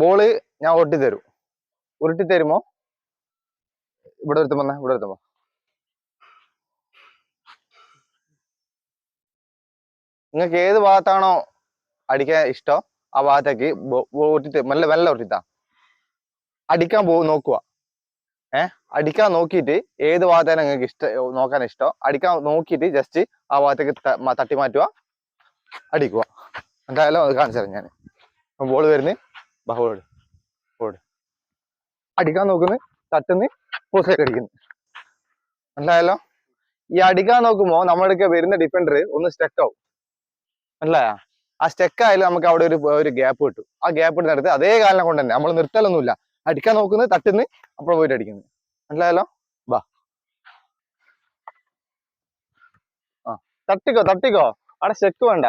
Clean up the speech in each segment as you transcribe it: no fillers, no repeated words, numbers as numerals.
Ball ഞാൻ ഒട്ടിത്തരും. ഉരുട്ടിത്തരുമോ? ഇവിടെ ഒരുത്തുമ്പോ നിങ്ങൾക്ക് ഏത് ഭാഗത്താണോ അടിക്കാൻ ഇഷ്ടം ആ ഭാഗത്തേക്ക് മെല്ലെ മെല്ലെ ഉരുട്ടിത്താ. അടിക്കാൻ നോക്കുക. അടിക്കാൻ നോക്കിയിട്ട് ഏത് ഭാഗത്താണ് നിങ്ങൾക്ക് നോക്കാൻ ഇഷ്ടം അടിക്കാൻ നോക്കിയിട്ട് ജസ്റ്റ് ആ ഭാഗത്തേക്ക് തട്ടി മാറ്റുക, അടിക്കുക. എന്തായാലും അത് കാണിച്ചു തരാം ഞാൻ. ബോള് വരുന്നു, ബോള് ബോള് അടിക്കാൻ നോക്കുന്നു, തട്ടുന്ന്, പോസ്റ്റേക്ക് അടിക്കുന്നു. മനസ്സിലായല്ലോ? ഈ അടിക്കാൻ നോക്കുമ്പോൾ നമ്മുടെ വരുന്ന ഡിഫൻഡർ ഒന്ന് സ്റ്റക്ക് ആവും. മനസ്സിലായ? ആ സ്റ്റക്ക് ആയാലും നമുക്ക് അവിടെ ഒരു ഗ്യാപ്പ് കിട്ടും. ആ ഗ്യാപ്പ് ഇടുന്നിടത്ത് അതേ കാലിനെ കൊണ്ട് തന്നെ നമ്മൾ നിർത്തലൊന്നുമില്ല. അടിക്കാൻ നോക്കുന്നത്, തട്ടുന്ന്, അപ്പോൾ പോയിട്ട് അടിക്കുന്നത്. മനസ്സിലായല്ലോ? ബാ, തട്ടിക്കോ. അവിടെ സ്റ്റെക്ക് വേണ്ട.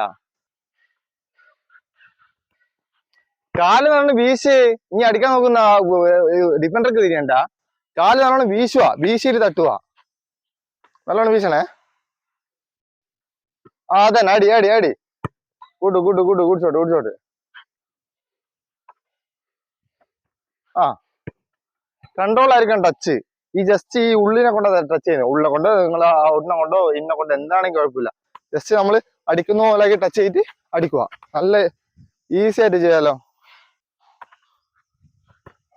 കാല് നല്ലോണം വീശ്. ഇനി അടിക്കാൻ നോക്കുന്ന ഡിഫൻഡർക്ക് തിരിയണ്ട. കാല് നല്ലോണം വീശിയിട്ട് തട്ടുക. നല്ലോണം വീശണേ. അതന്നെ, അടി. Good shot. കൺട്രോൾ ആയിരിക്കും ടച്ച്. ഈ ജസ്റ്റ് ഈ ഉള്ളിനെ കൊണ്ട് ടച്ച് ചെയ്യുന്നത്. ഉള്ളിനെ കൊണ്ട് നിങ്ങൾ ഉള്ളിനെ കൊണ്ടോ ഇന്നെ കൊണ്ട് എന്താണെങ്കിൽ കുഴപ്പമില്ല. ജസ്റ്റ് നമ്മൾ അടിക്കുന്ന പോലെയൊക്കെ ടച്ച് ചെയ്തിട്ട് അടിക്കുക. നല്ല ഈസി ആയിട്ട് ചെയ്യാലോ.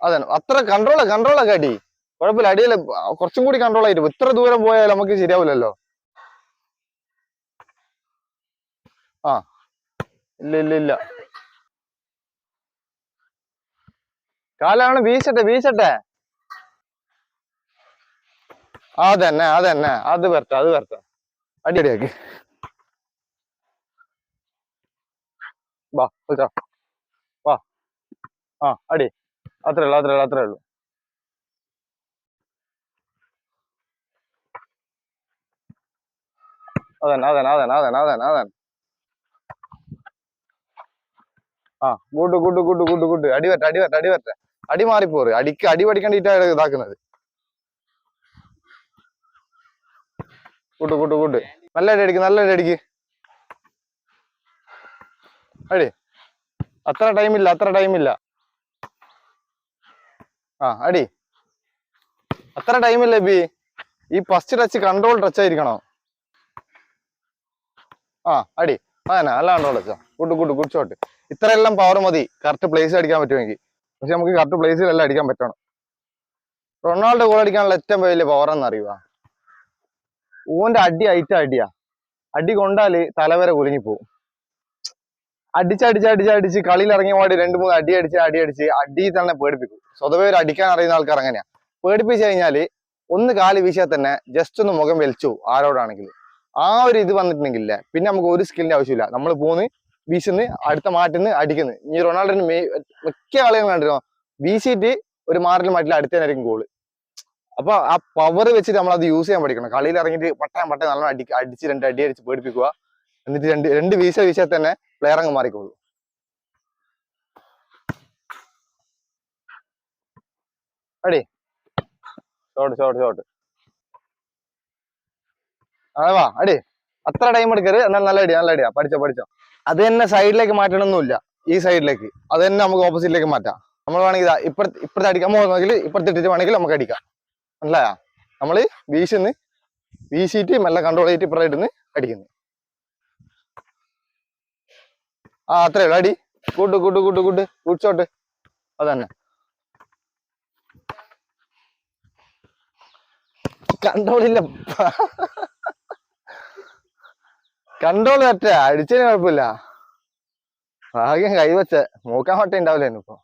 അതെ, അത്ര കൺട്രോളൊക്കെ അടി കുഴപ്പമില്ല. അടിയിൽ കുറച്ചും കൂടി കൺട്രോൾ ആയിട്ട് ഇത്ര ദൂരം പോയാൽ നമുക്ക് ശരിയാവില്ലല്ലോ. ഇല്ല. കാലാണ് വീശട്ടെ. അതന്നെ അത് വരട്ടെ. അടിയാക്കി വാ വാ. അടി. അത്രേ ഉള്ളൂ. അതന്നെ. ഗുഡ്. അടി വരട്ടെ. അടി മാറിപ്പോറ്. അടി പഠിക്കേണ്ടിട്ടാണ് ഇതാക്കുന്നത്. ഗുഡ്. നല്ല അടി അടിക്ക്. അടി. അത്ര ടൈമില്ല. അടി. അത്ര ടൈമില്ല ബി. ഈ ഫസ്റ്റ് ടച്ച് കൺട്രോൾ ടച്ച് ആയിരിക്കണോ? അടി. അതന്നെ, നല്ല കൺട്രോൾ ടച്ചാ. Good shot. ഇത്രയെല്ലാം പവർ മതി കറക്റ്റ് പ്ലേസ് അടിക്കാൻ പറ്റുമെങ്കിൽ. പക്ഷെ നമുക്ക് കറക്റ്റ് പ്ലേസിലെല്ലാം അടിക്കാൻ പറ്റണം. റൊണാൾഡോ ഗോൾ അടിക്കാനുള്ള ഏറ്റവും വലിയ പവർ എന്നറിയുക, ഓന്റെ അടിയാ. അടി കൊണ്ടാല് തലവരെ കുലുങ്ങിപ്പോവും. അടിച്ച് കളിയിൽ ഇറങ്ങിയ പാടി 2-3 അടി തന്നെ പേടിപ്പിക്കും. സ്വതവേ ഒരു അടിക്കാൻ അറിയുന്ന ആൾക്കാർ അങ്ങനെയാ. പേടിപ്പിച്ചു കഴിഞ്ഞാല് ഒന്ന് കാല് വീശാൽ തന്നെ ജസ്റ്റ് ഒന്ന് മുഖം വലിച്ചു ആരോടാണെങ്കിലും ആ ഒരു ഇത് വന്നിട്ടുണ്ടെങ്കിലേ പിന്നെ നമുക്ക് ഒരു സ്കില്ലിന്റെ ആവശ്യമില്ല. നമ്മൾ പോന്ന് വീശുന്ന് അടുത്ത മാറ്റുന്ന് അടിക്കുന്നു. ഈ റൊണാൾഡോന് മിക്ക കളികളും കണ്ടിരുന്നോ, വീശിയിട്ട് ഒരു മാറ്റില്ല അടുത്തതിനായിരിക്കും ഗോള്. അപ്പൊ ആ പവർ വെച്ചിട്ട് നമ്മൾ അത് യൂസ് ചെയ്യാൻ പഠിക്കണം. കളിയിൽ ഇറങ്ങിയിട്ട് പട്ടയം നല്ല അടിച്ച് 2 അടി അടിച്ച് പേടിപ്പിക്കുക. എന്നിട്ട് രണ്ട് വീശാൽ തന്നെ പ്ലെയർ അങ്ങ് മാറിക്കോളൂ. അടി. ഷോട്ട്. അതാ അടി. അത്ര ടൈം എടുക്കരുത്. എന്നാൽ നല്ല അടിയാ. പഠിച്ചോ. അത് തന്നെ സൈഡിലേക്ക് മാറ്റണമെന്നില്ല. ഈ സൈഡിലേക്ക് അത് തന്നെ നമുക്ക് ഓപ്പോസിറ്റിലേക്ക് മാറ്റാം. നമ്മൾ വേണമെങ്കിൽ ഇപ്പുറത്തെ അടിക്കാൻ പോകുന്നെങ്കിൽ ഇപ്പുറത്തിട്ടിട്ട് വേണമെങ്കിൽ നമുക്ക് അടിക്കാം. മനസ്സിലായാ? നമ്മള് വീശിയിട്ട് മെല്ലെ കൺട്രോൾ ചെയ്തിട്ട് ഇപ്പുറമായിട്ടിന്ന് അടിക്കുന്നു. അത്രേ ഉള്ളു. അടി. Good shot. അതന്നെ. കൺട്രോൾ തെറ്റാ. അടിച്ചതിന് കുഴപ്പമില്ല. ഭാഗ്യം കൈവച്ച മൂക്കാൻ വട്ട ഉണ്ടാവില്ല ഇപ്പൊ.